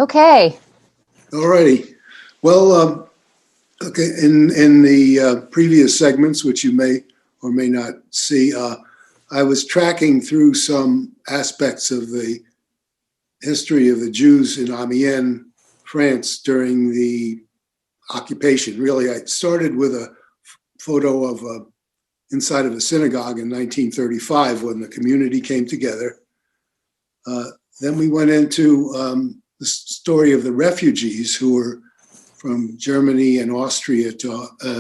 Okay. All righty. Well, okay. In the previous segments, which you may or may not see, I was tracking through some aspects of the history of the Jews in Amiens, France during the occupation. Really, I started with a photo of inside of a synagogue in 1935 when the community came together. Then we went into the story of the refugees who were from Germany and Austria.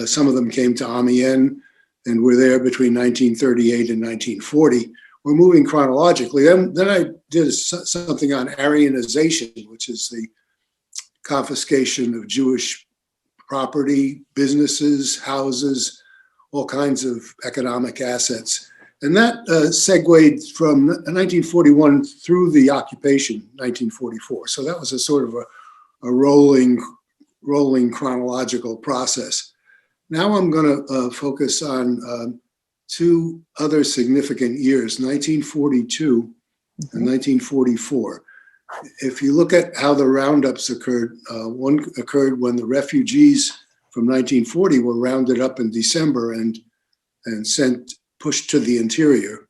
Some of them came to Amiens and were there between 1938 and 1940. We're moving chronologically. Then I did something on Aryanization, which is the confiscation of Jewish property, businesses, houses, all kinds of economic assets. And that segued from 1941 through the occupation, 1944. So that was a sort of a rolling chronological process. Now I'm going to focus on two other significant years, 1942 and 1944. If you look at how the roundups occurred, one occurred when the refugees from 1940 were rounded up in December and pushed to the interior.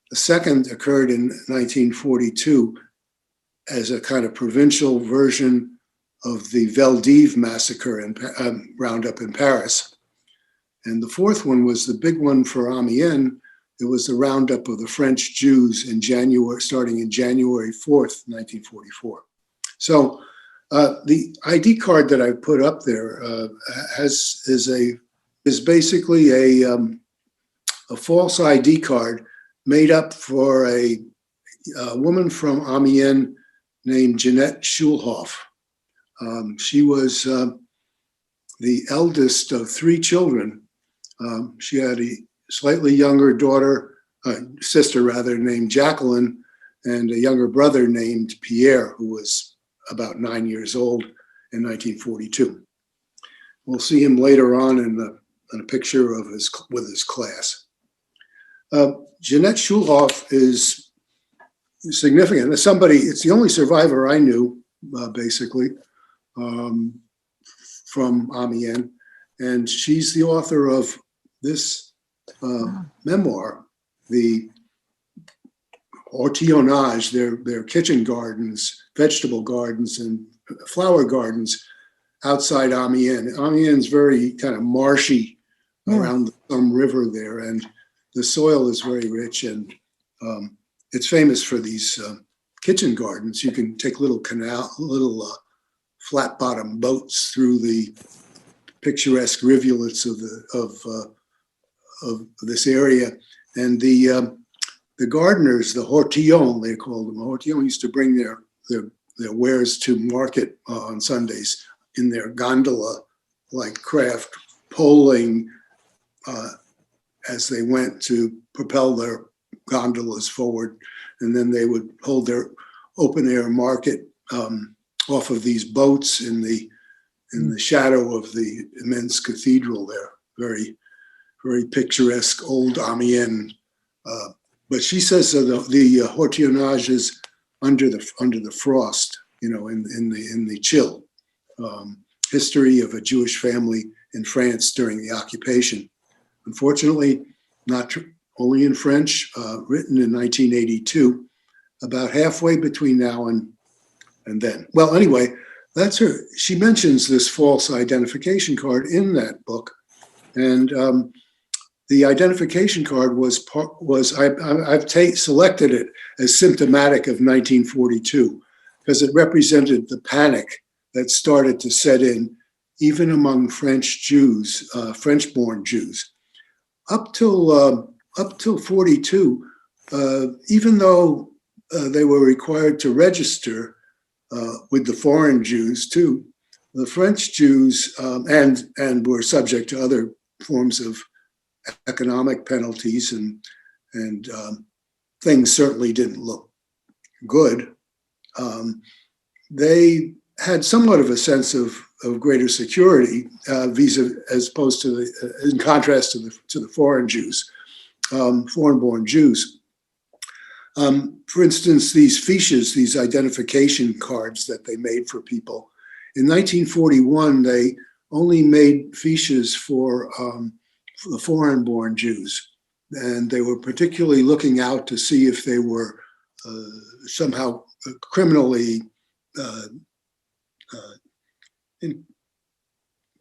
The second occurred in 1942 as a kind of provincial version of the Veldiv massacre and roundup in Paris. And the fourth one was the big one for Amiens. It was the roundup of the French Jews starting in January 4th, 1944. So the ID card that I put up there is basically a false ID card made up for a woman from Amiens named Jeanette Schulhoff. She was the eldest of three children. She had a slightly younger sister named Jacqueline, and a younger brother named Pierre, who was about 9 years old in 1942. We'll see him later on in a picture with his class. Jeanette Schulhoff is significant. It's the only survivor I knew, basically, from Amiens, and she's the author of this memoir, the Ortillonnage, their kitchen gardens, vegetable gardens, and flower gardens outside Amiens. Amiens is very kind of marshy around the Somme River there, and the soil is very rich, and it's famous for these kitchen gardens. You can take little flat-bottom boats through the picturesque rivulets of this area, and the gardeners, the hortillons, they called them. Hortillons used to bring their wares to market on Sundays in their gondola-like craft, poling as they went to propel their gondolas forward, and then they would hold their open-air market off of these boats in the shadow of the immense cathedral there. Very, very picturesque old Amiens. But she says the hortillonnage is under the frost, in the chill. History of a Jewish family in France during the occupation. Unfortunately, not only in French, written in 1982, about halfway between now and then. Well, anyway, that's her. She mentions this false identification card in that book, and the identification card I've selected it as symptomatic of 1942 because it represented the panic that started to set in even among French Jews, French-born Jews. Up till 42, even though they were required to register with the foreign Jews too, the French Jews and were subject to other forms of economic penalties, and things certainly didn't look good. They had somewhat of a sense of greater security as opposed to in contrast to the foreign Jews, foreign-born Jews. For instance, these fiches, these identification cards that they made for people, in 1941, they only made fiches for the foreign-born Jews. And they were particularly looking out to see if they were somehow criminally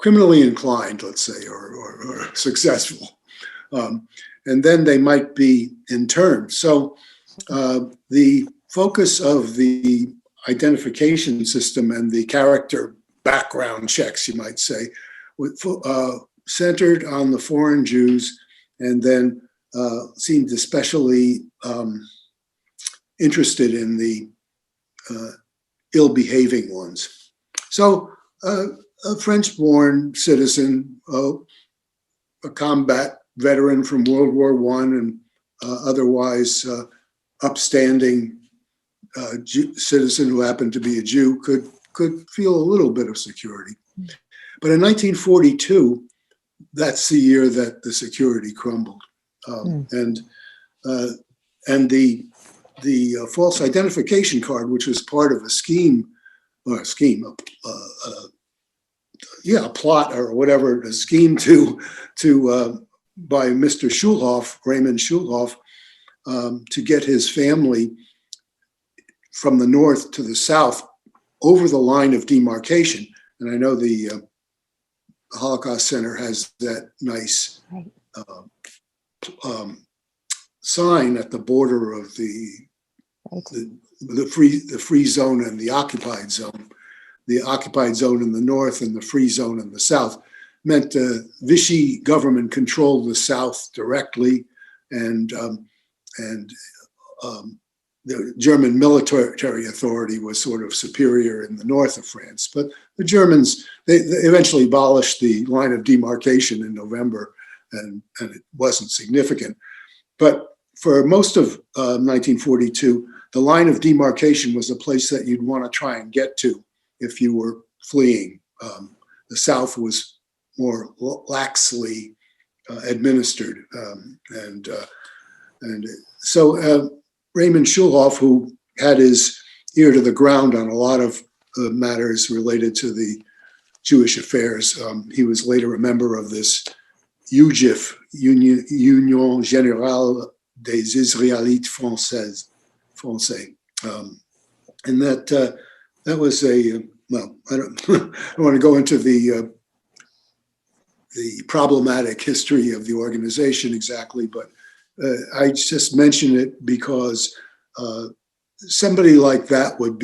inclined, let's say, or successful. And then they might be interned. So the focus of the identification system and the character background checks, you might say, centered on the foreign Jews, and then seemed especially interested in the ill-behaving ones. So a French-born citizen, a combat veteran from World War I, and otherwise upstanding citizen who happened to be a Jew could feel a little bit of security. But in 1942, that's the year that the security crumbled, and the false identification card, which was part of a scheme, or a plot or whatever, a scheme by Mr. Schulhoff, Raymond Schulhoff, to get his family from the north to the south over the line of demarcation. And I know the Holocaust Center has that nice sign at the border of the free zone and the occupied zone. The occupied zone in the north and the free zone in the south meant the Vichy government controlled the south directly, and the German military authority was sort of superior in the north of France. But the Germans, they eventually abolished the line of demarcation in November, and it wasn't significant. But for most of 1942, the line of demarcation was a place that you'd want to try and get to if you were fleeing. The South was more laxly administered, and so Raymond Schulhoff, who had his ear to the ground on a lot of matters related to the Jewish affairs, he was later a member of this UGIF, Union Générale des Israélites Français, and that was I don't want to go into the problematic history of the organization exactly, but I just mention it because somebody like that would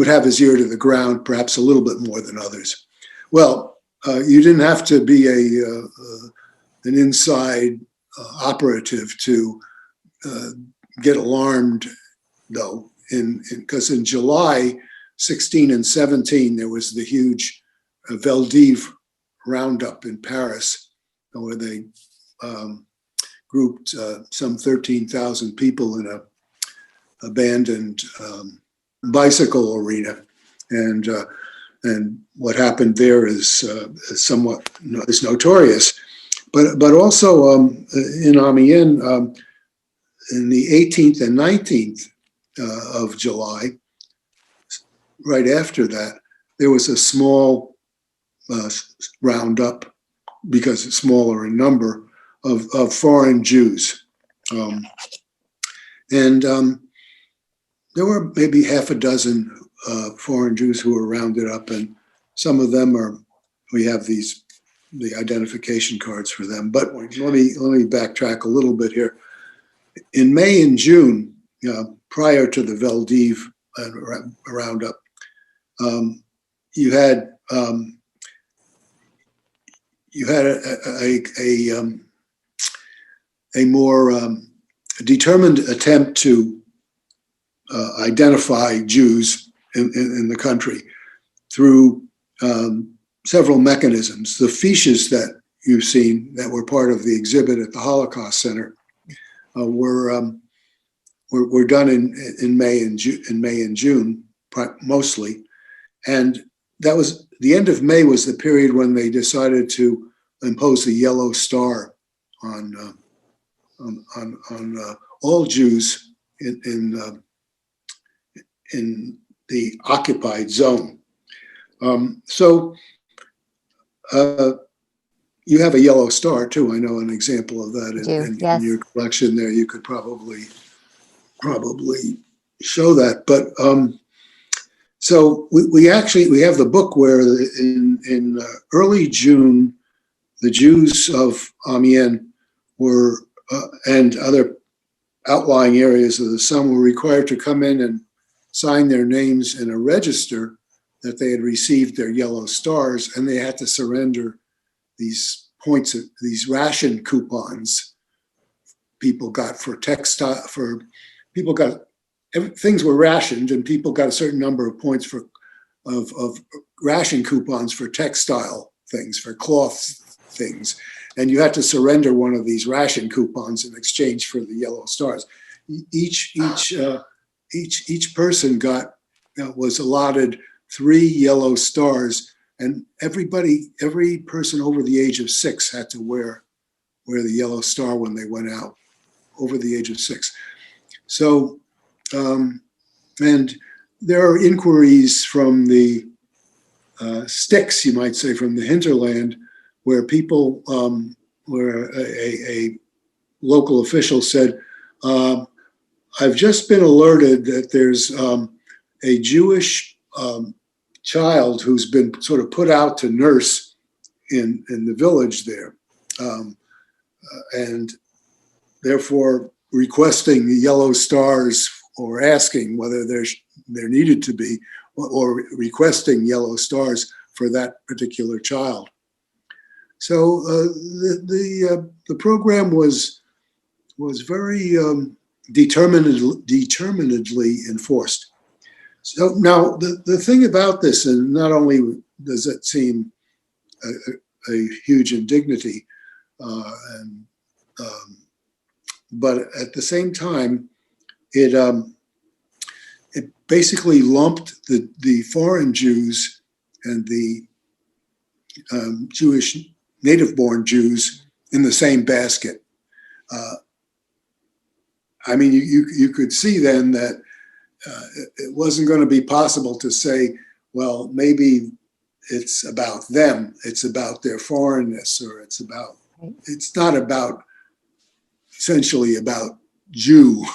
have his ear to the ground, perhaps a little bit more than others. Well, you didn't have to be an inside operative to get alarmed, though, because in July 16 and 17, there was the huge Veldiv roundup in Paris, where they grouped some 13,000 people in a abandoned bicycle arena, and what happened there is somewhat is notorious. But also in Amiens, in the 18th and 19th of July, right after that, there was a small roundup, because it's smaller in number, of foreign Jews. And there were maybe half a dozen foreign Jews who were rounded up, and some of them we have the identification cards for them. But let me backtrack a little bit here. In May and June, prior to the Veldiv roundup, you had a more determined attempt to identify Jews in the country through several mechanisms. The fiches that you've seen that were part of the exhibit at the Holocaust Center were done in May and June mostly, and that was the end of May was the period when they decided to impose the yellow star on all Jews in the occupied zone. So you have a yellow star too. I know an example of that in your collection there. You could probably show that. But so we have the book where in early June, the Jews of Amiens were and other outlying areas of the Somme were required to come in and sign their names in a register that they had received their yellow stars, and they had to surrender these points, these ration coupons people got for textile, things were rationed, and people got a certain number of points of ration coupons for textile things, for cloth things. And you had to surrender one of these ration coupons in exchange for the yellow stars. Each person was allotted 3 yellow stars, and every person over the age of 6 had to wear the yellow star when they went out, over the age of 6. So, and there are inquiries from the sticks, you might say, from the hinterland, where people, where a local official said, I've just been alerted that there's a Jewish child who's been sort of put out to nurse in the village there, and therefore requesting the yellow stars, or asking whether there needed to be, or requesting yellow stars for that particular child. So the program was very determinedly enforced. So now the thing about this, and not only does it seem a huge indignity, but at the same time, it basically lumped the foreign Jews and the Jewish native-born Jews in the same basket. I mean, you could see then that it wasn't going to be possible to say, well, maybe it's about them, it's about their foreignness, or it's not about, essentially about a Jew,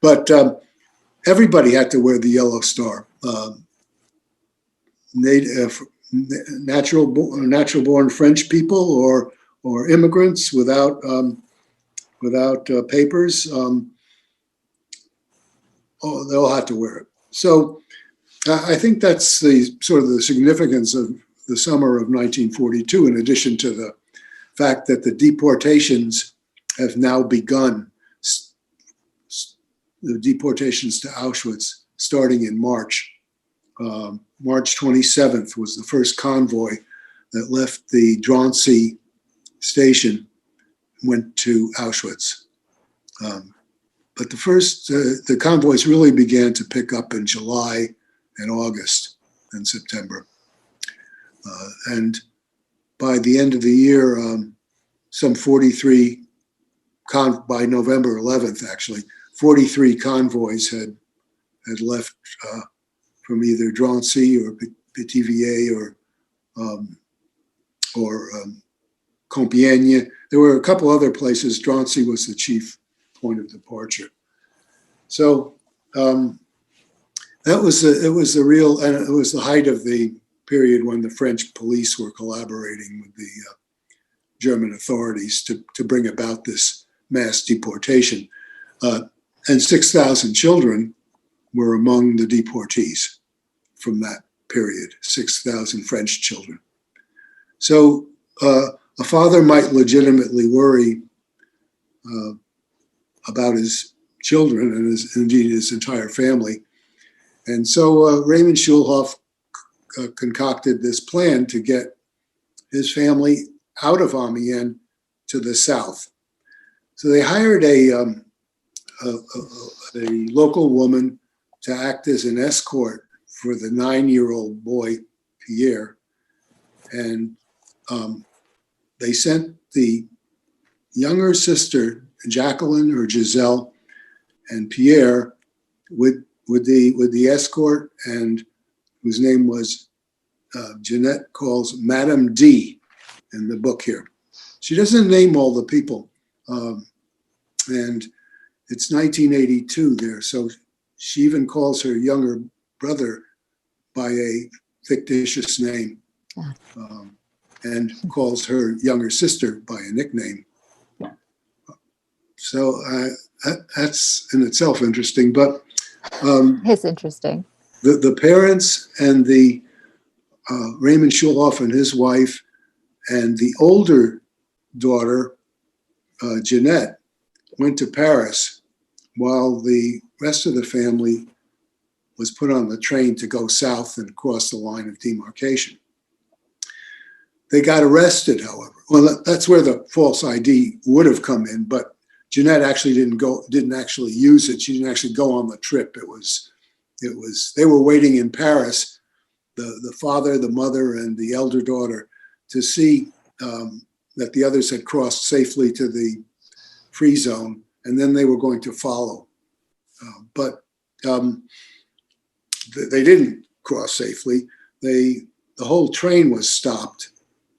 but everybody had to wear the yellow star. Natural born French people or immigrants without papers, they all have to wear it. So I think that's the sort of the significance of the summer of 1942, in addition to the fact that the deportations have now begun, the deportations to Auschwitz starting in March. March 27th was the first convoy that left the Drancy station, went to Auschwitz. But the convoys really began to pick up in July and August and September. And by the end of the year, some 43, by November 11th, actually, 43 convoys had left from either Drancy or Pithiviers or Compiègne. There were a couple other places. Drancy was the chief point of departure. So it was the height of the period when the French police were collaborating with the German authorities to bring about this mass deportation. And 6,000 children were among the deportees from that period, 6,000 French children. So a father might legitimately worry about his children and indeed his entire family. And so Raymond Schulhoff concocted this plan to get his family out of Amiens to the south. So they hired a local woman to act as an escort for the 9-year-old boy, Pierre. And they sent the younger sister, Jacqueline or Giselle and Pierre with the escort, and whose name was Jeanette calls Madame D in the book here. She doesn't name all the people, and it's 1982 there, so she even calls her younger brother by a fictitious name, and calls her younger sister by a nickname. So that's in itself interesting, but it's interesting. The parents and the Raymond Schulhoff and his wife and the older daughter, Jeanette, went to Paris while the rest of the family was put on the train to go south and cross the line of demarcation. They got arrested, however. Well, that's where the false ID would have come in, but Jeanette actually didn't actually use it. She didn't actually go on the trip. It was they were waiting in Paris, the father, the mother, and the elder daughter, to see that the others had crossed safely to the free zone, and then they were going to follow. But they didn't cross safely. The whole train was stopped.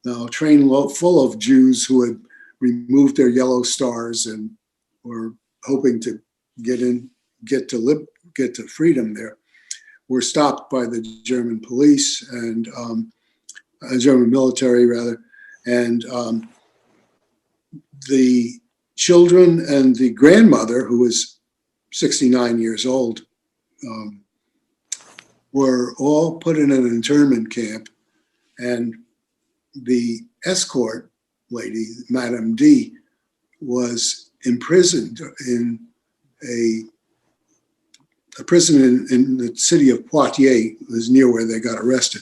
Now, a train full of Jews who had removed their yellow stars and were hoping to get to freedom there, were stopped by the German police and German military rather, and the children and the grandmother, who was 69 years old, were all put in an internment camp, and the escort lady, Madame D, was imprisoned in a prison in the city of Poitiers, was near where they got arrested.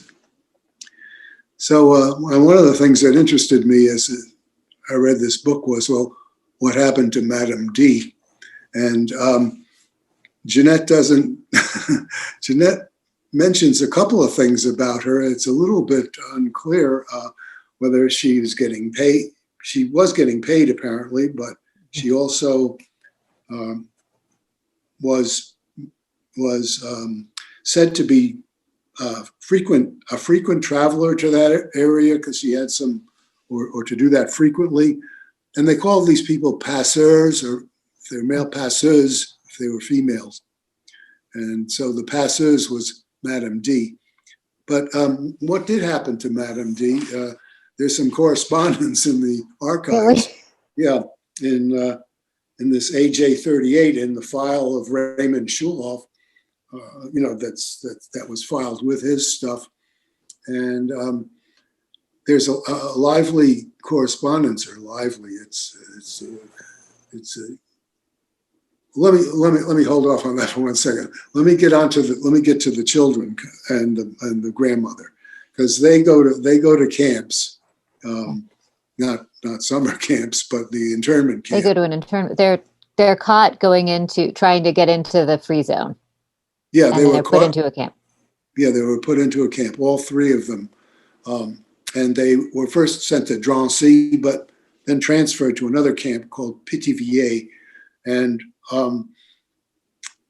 So one of the things that interested me as I read this book was, well, what happened to Madame D? And Jeanette doesn't, Jeanette mentions a couple of things about her. It's a little bit unclear whether she was getting paid. She was getting paid apparently, but she also was said to be a frequent traveler to that area because she had some, or to do that frequently. And they called these people passeurs, or if they're male, passeuses, if they were females. And so the passeuse was Madame D. But what did happen to Madame D? There's some correspondence in the archives. Really? Yeah, in this AJ 38 in the file of Raymond Schulhoff, that was filed with his stuff, and there's a lively correspondence, or lively. Let me hold off on that for 1 second. Let me get to the children and the grandmother, because they go to camps, not summer camps, but the internment camp. They go to an internment. They're caught trying to get into the free zone. Yeah, they were put into a camp. Yeah, they were put into a camp, all three of them. And they were first sent to Drancy, but then transferred to another camp called Pithiviers. And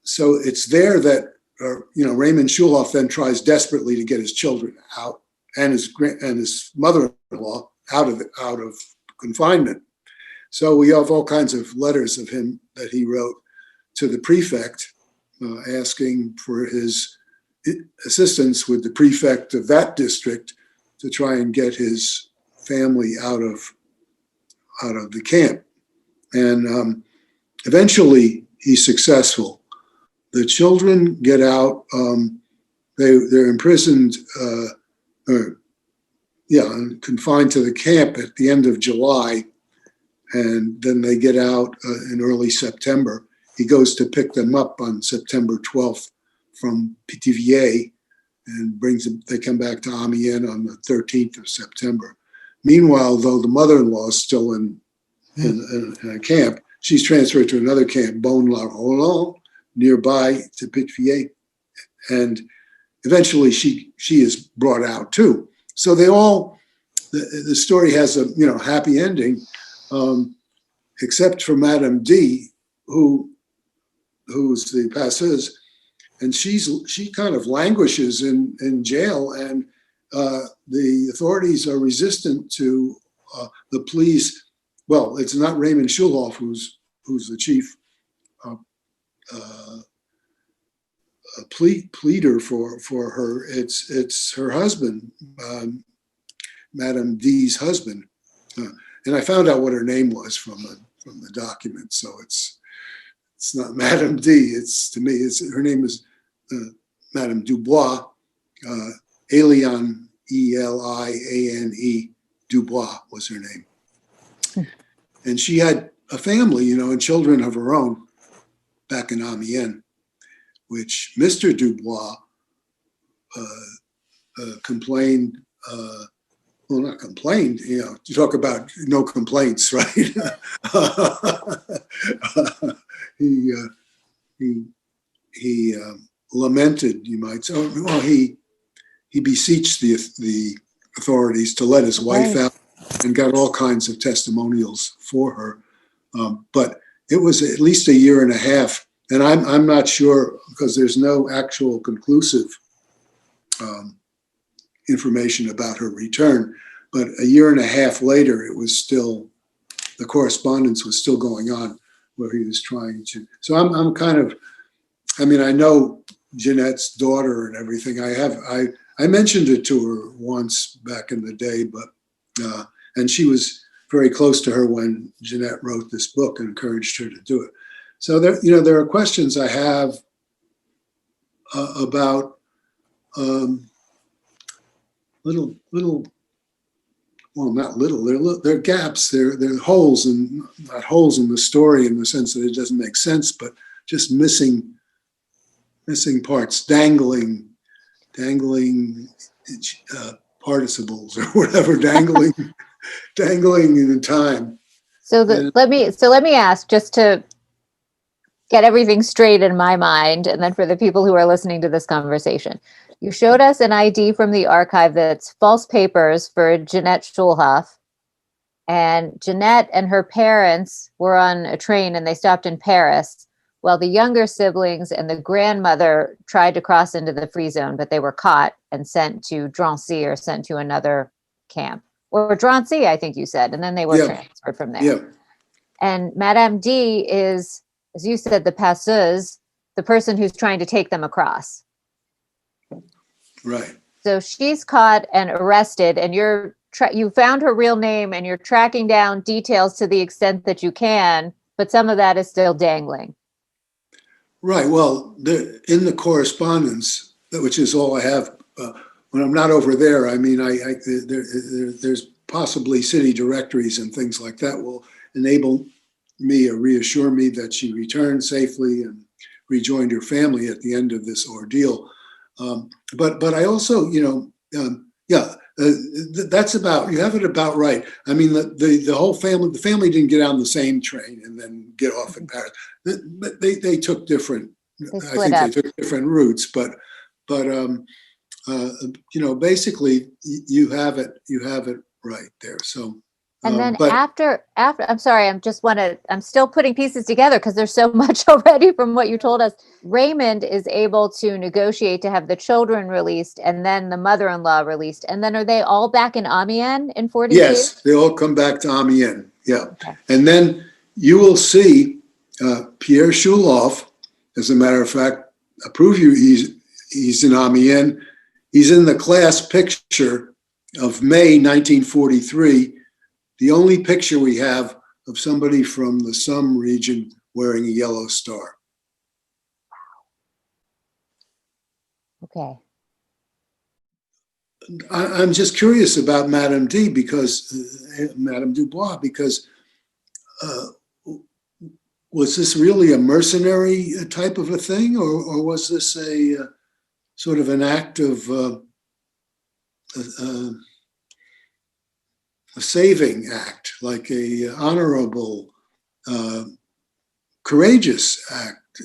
so it's there that, Raymond Schulhoff then tries desperately to get his children out and his mother-in-law out of confinement. So we have all kinds of letters of him that he wrote to the prefect, asking for his assistance with the prefect of that district to try and get his family out of the camp. And eventually he's successful. The children get out. They're imprisoned, and confined to the camp at the end of July. And then they get out in early September. He goes to pick them up on September 12th from Pithiviers and brings them. They come back to Amiens on the 13th of September. Meanwhile, though, the mother-in-law is still in a camp, she's transferred to another camp, Beaune-la-Rolande, nearby to Pithiviers. And eventually she is brought out too. So they all, the story has a happy ending. except for Madame D, who's the passeuse, and she kind of languishes in jail, and the authorities are resistant to the pleas. Well, it's not Raymond Schulhoff who's the chief pleader for her. It's her husband, Madame D's husband, and I found out what her name was from the document. So it's not Madame D. It's, to me, her name is Madame Dubois, Eliane, Eliane Dubois was her name, and she had a family, and children of her own back in Amiens, which Mr. Dubois complained. Well, not complained. You talk about no complaints, right? He lamented, you might say. Well, he beseeched the authorities to let his wife out, and got all kinds of testimonials for her. But it was at least a year and a half, and I'm not sure, because there's no actual conclusive information about her return. But a year and a half later, it was still, the correspondence was still going on, where he was trying to. So I'm kind of, I know Jeanette's daughter and everything. I mentioned it to her once back in the day, but and she was very close to her when Jeanette wrote this book and encouraged her to do it. So there are questions I have about little. Well, not little. They're gaps. They're holes, and not holes in the story in the sense that it doesn't make sense, but just missing parts, dangling participles or whatever, dangling in time. So let me ask, just to get everything straight in my mind, and then for the people who are listening to this conversation. You showed us an ID from the archive that's false papers for Jeanette Schulhoff. And Jeanette and her parents were on a train and they stopped in Paris, while the younger siblings and the grandmother tried to cross into the free zone, but they were caught and sent to Drancy, or sent to another camp. Or Drancy, I think you said, and then they were transferred from there. Yeah. And Madame D is, as you said, the passeuse, the person who's trying to take them across. Right. So she's caught and arrested, and you found her real name, and you're tracking down details to the extent that you can, but some of that is still dangling. Right. Well, in the correspondence, which is all I have, when I'm not over there, there's possibly city directories and things like that will enable me or reassure me that she returned safely and rejoined her family at the end of this ordeal. But I also, that's about, you have it about right. The whole family, the family didn't get on the same train and then get off in Paris. But they took different, they took different routes, but basically you have it right there. So. And then after, I'm sorry, I'm still putting pieces together because there's so much already from what you told us. Raymond is able to negotiate to have the children released, and then the mother-in-law released. And then are they all back in Amiens in 42? Yes, they all come back to Amiens. Yeah. Okay. And then you will see Pierre Schulhoff, as a matter of fact, I prove you he's in Amiens. He's in the class picture of May 1943. The only picture we have of somebody from the Somme region wearing a yellow star. Okay. I'm just curious about Madame D Madame Dubois, because was this really a mercenary type of a thing, or was this a sort of an act of a saving act, like a honorable, courageous act?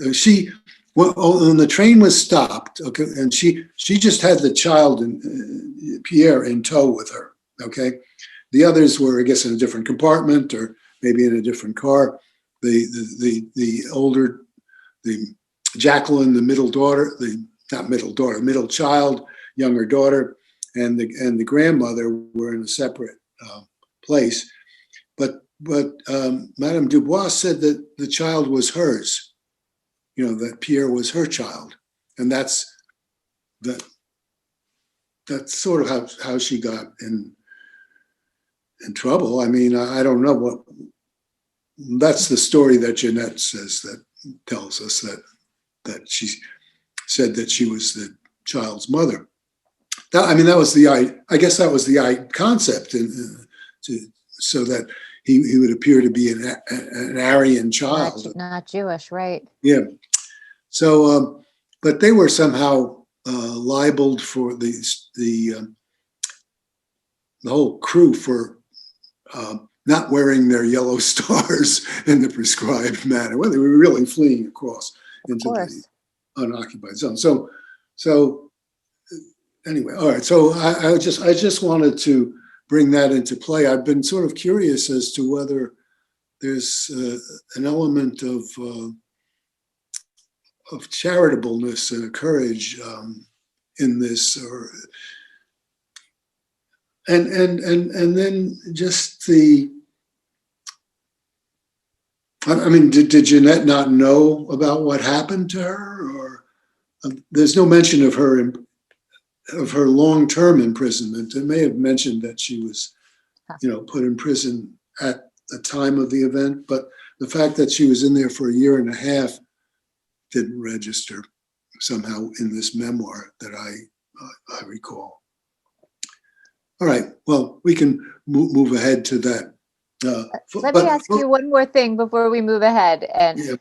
When the train was stopped, okay, and she just had the child and Pierre in tow with her. Okay, the others were, I guess, in a different compartment, or maybe in a different car. The older, the Jacqueline, the middle daughter, middle child, younger daughter, and the grandmother were in a separate place. But Madame Dubois said that the child was hers, that Pierre was her child. And that's sort of how she got in trouble. I mean, I don't know what, that's the story that Jeanette says, that tells us that she said that she was the child's mother. That was I guess that was the concept, so that he would appear to be an Aryan child. Not Jewish, right? Yeah. So, but they were somehow libeled for the whole crew for not wearing their yellow stars in the prescribed manner. Well, they were really fleeing across into the unoccupied zone. So anyway, all right. So I just wanted to bring that into play. I've been sort of curious as to whether there's an element of charitableness and courage in this, and then just I mean, did Jeanette not know about what happened to her, or there's no mention of her long-term imprisonment? It may have mentioned that she was, put in prison at the time of the event, but the fact that she was in there for a year and a half didn't register somehow in this memoir that I recall. All right, well, we can move ahead to that. Let me ask you one more thing before we move ahead. And yeah.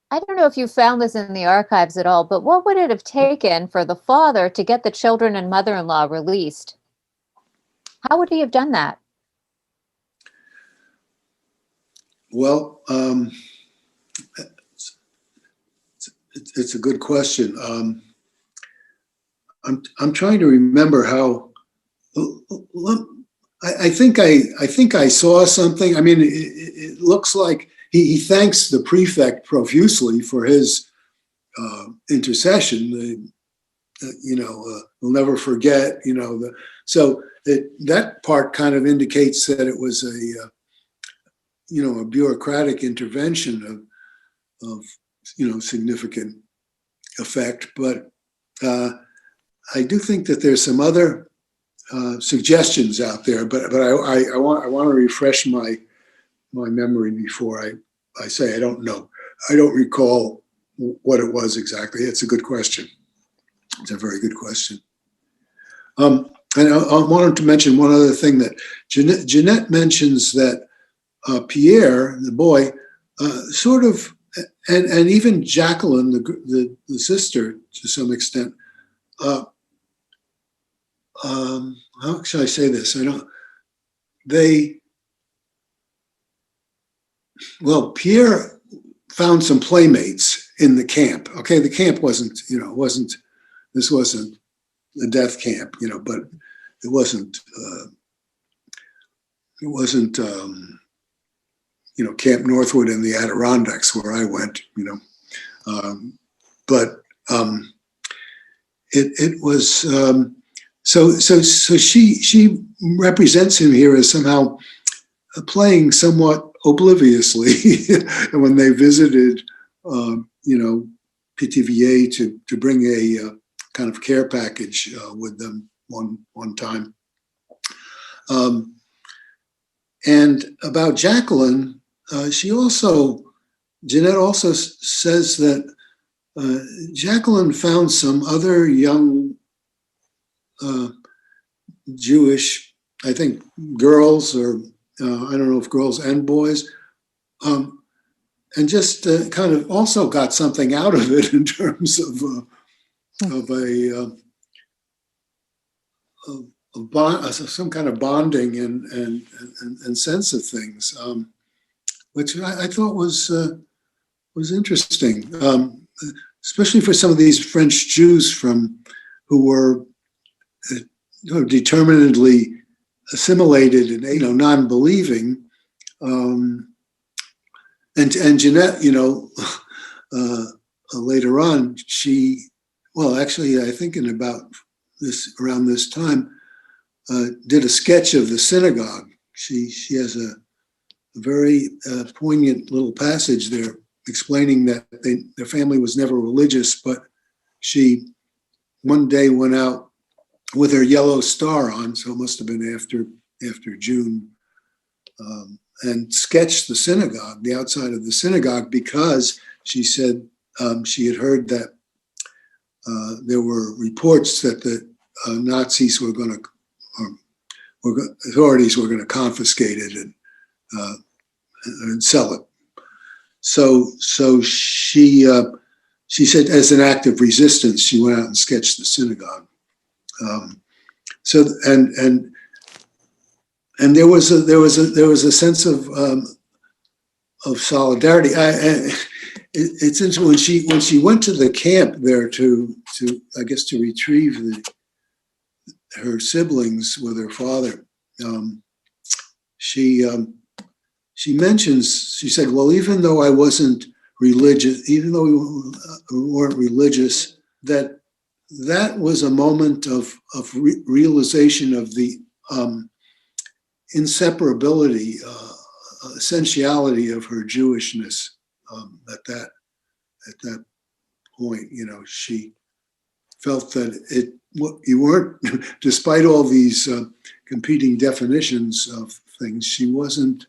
I don't know if you found this in the archives at all, but what would it have taken for the father to get the children and mother-in-law released? How would he have done that? Well, it's a good question. I'm trying to remember how. I think I saw something. I mean, it looks like he thanks the prefect profusely for his intercession. We'll never forget. So that part kind of indicates that it was a bureaucratic intervention of significant effect. But I do think that there's some other suggestions out there, but I want to refresh my memory before I say I don't know. I don't recall what it was exactly. It's a good question. It's a very good question. And I wanted to mention one other thing, that Jeanette mentions that Pierre, the boy, sort of, and even Jacqueline, the sister, to some extent. How should I say this? Pierre found some playmates in the camp. Okay, the camp this wasn't a death camp, but it wasn't Camp Northwood in the Adirondacks where I went, but it was. So she represents him here as somehow playing somewhat obliviously when they visited, Pithiviers to bring a kind of care package with them one time. And about Jacqueline, Jeanette also says that Jacqueline found some other young Jewish, I think, girls, or I don't know if girls and boys, and just kind of also got something out of it in terms of some kind of bonding and sense of things, which I thought was interesting, especially for some of these French Jews who were determinedly assimilated and, non-believing. And Jeanette, later on, actually, I think around this time, did a sketch of the synagogue. She has a very poignant little passage there explaining that their family was never religious, but she one day went out with her yellow star on, so it must have been after June, and sketched the synagogue, the outside of the synagogue, because she said she had heard that there were reports that the Nazis were going to, authorities were going to confiscate it and sell it. So she said, as an act of resistance, she went out and sketched the synagogue. And there was a sense of solidarity. It's interesting when she went to the camp there to I guess to retrieve her siblings with her father. She mentions, she said, well, even though I wasn't religious, even though we weren't religious, that was a moment of realization of the inseparability, essentiality of her Jewishness. At that point, she felt that you weren't, despite all these competing definitions of things, she wasn't.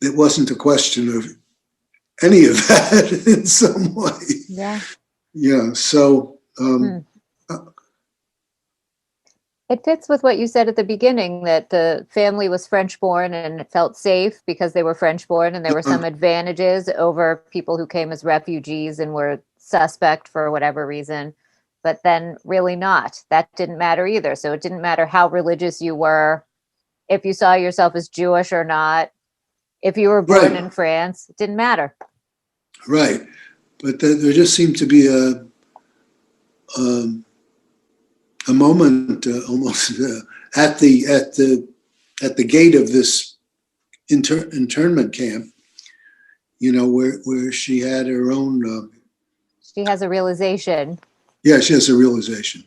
It wasn't a question of any of that in some way. Yeah. Yeah. So. It fits with what you said at the beginning, that the family was French-born and it felt safe because they were French-born, and there were some advantages over people who came as refugees and were suspect for whatever reason, but then really not. That didn't matter either. So it didn't matter how religious you were, if you saw yourself as Jewish or not, if you were born in France, it didn't matter. Right. But there just seemed to be a moment almost at the gate of this internment camp, where she had her own. She has a realization. Yeah, she has a realization.